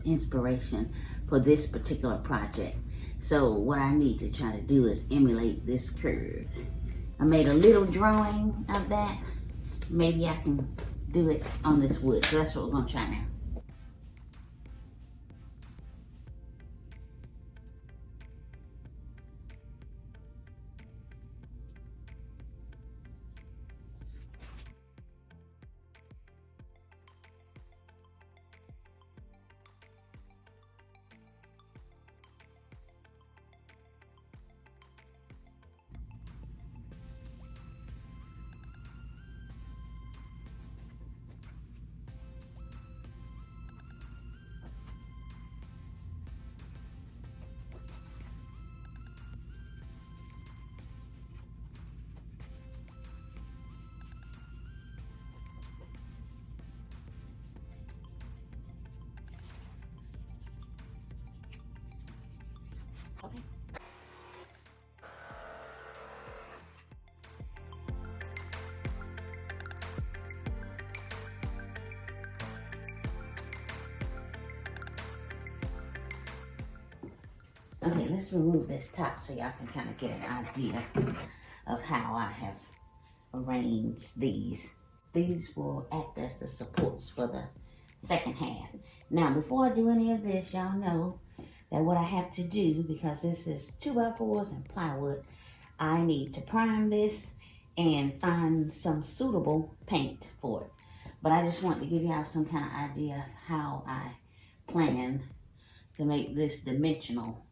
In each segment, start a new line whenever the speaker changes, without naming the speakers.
inspiration for this particular project. So what I need to try to do is emulate this curve. I made a little drawing of that. Maybe I can do it on this wood. So that's what we're gonna try now. Okay. Okay, let's remove this top so y'all can kind of get an idea of how I have arranged these. These will act as the supports for the second half. Now, before I do any of this, y'all know that what I have to do, because this is 2x4s and plywood, I need to prime this and find some suitable paint for it. But I just want to give y'all some kind of idea of how I plan to make this dimensional.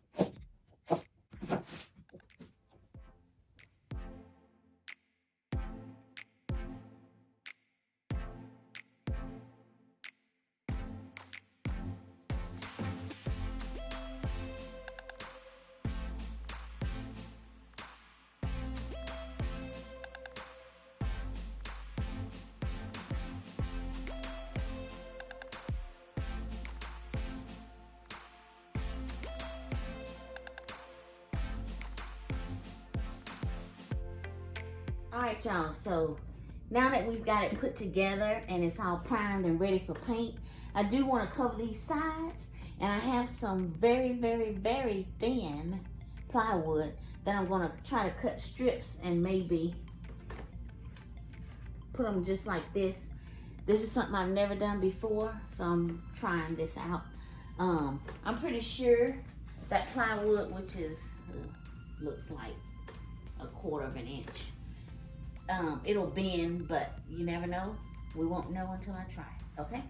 All right, y'all, so now that we've got it put together and it's all primed and ready for paint, I do want to cover these sides, and I have some very, very, very thin plywood that I'm going to try to cut strips and maybe put them just like this. This is something I've never done before, so I'm trying this out. I'm pretty sure that plywood, which is, looks like 1/4 of an inch, it'll bend, but you never know. We won't know until I try it, okay?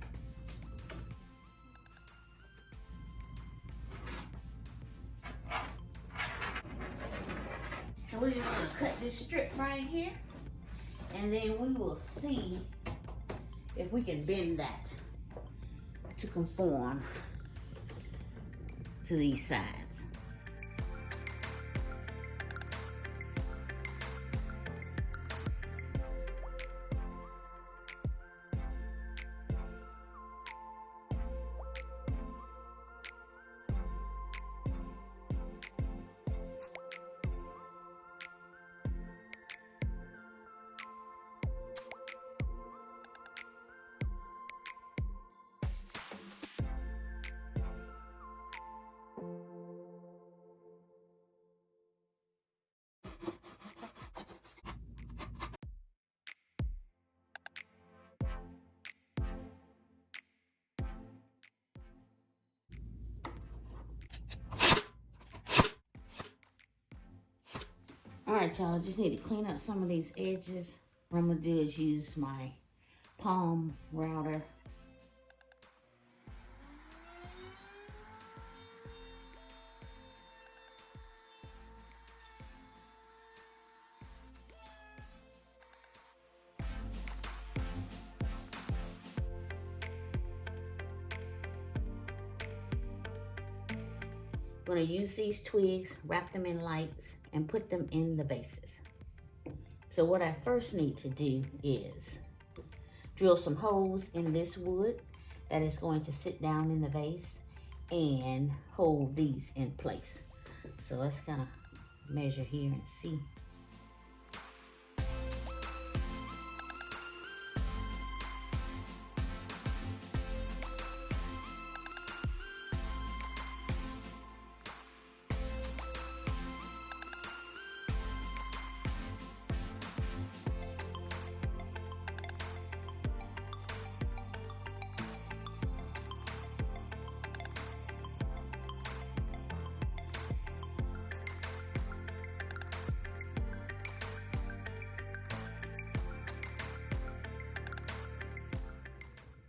So we're just gonna cut this strip right here, and then we will see if we can bend that to conform to these sides. All right, y'all, just need to clean up some of these edges. What I'm gonna do is use my palm router. I'm gonna use these twigs, wrap them in lights, and put them in the vases. So what I first need to do is drill some holes in this wood that is going to sit down in the vase and hold these in place. So let's kind of measure here and see.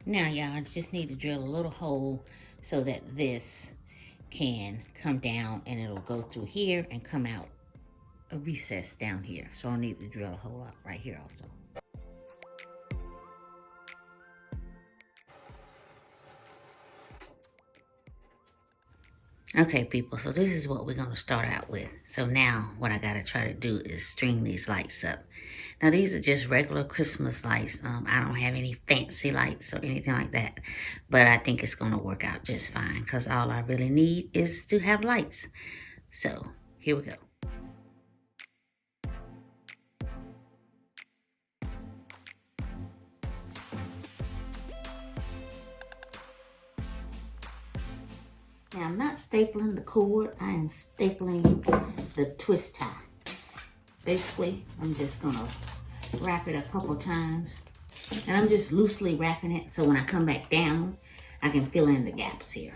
Now, y'all, I just need to drill a little hole so that this can come down and it'll go through here and come out a recess down here. So I'll need to drill a hole out right here also. Okay, people, so this is what we're going to start out with. So now what I got to try to do is string these lights up. Now, these are just regular Christmas lights. I don't have any fancy lights or anything like that. But I think it's going to work out just fine because all I really need is to have lights. So, here we go. Now, I'm not stapling the cord. I am stapling the twist tie. Basically, I'm just going to wrap it a couple times. And I'm just loosely wrapping it so when I come back down, I can fill in the gaps here.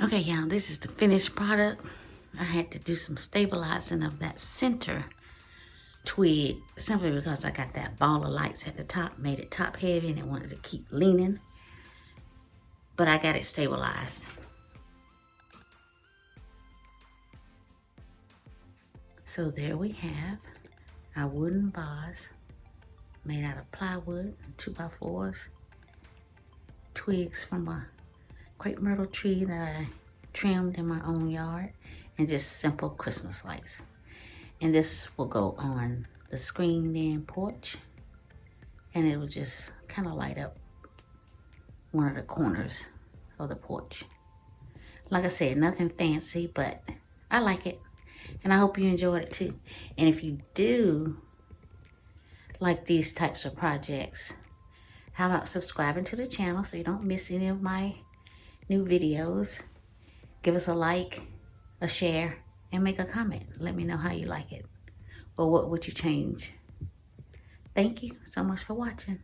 Okay, y'all, this is the finished product. I had to do some stabilizing of that center twig simply because I got that ball of lights at the top, made it top heavy, and it wanted to keep leaning. But I got it stabilized. So there we have our wooden vase made out of plywood and 2x4s, twigs from a crepe myrtle tree that I trimmed in my own yard, and just simple Christmas lights. And this will go on the screened in porch, and it will just kind of light up one of the corners of the porch. Like I said, nothing fancy, but I like it, and I hope you enjoyed it too. And if you do like these types of projects, how about subscribing to the channel so you don't miss any of my new videos? Give us a like, a share, and make a comment. Let me know how you like it, or what would you change. Thank you so much for watching.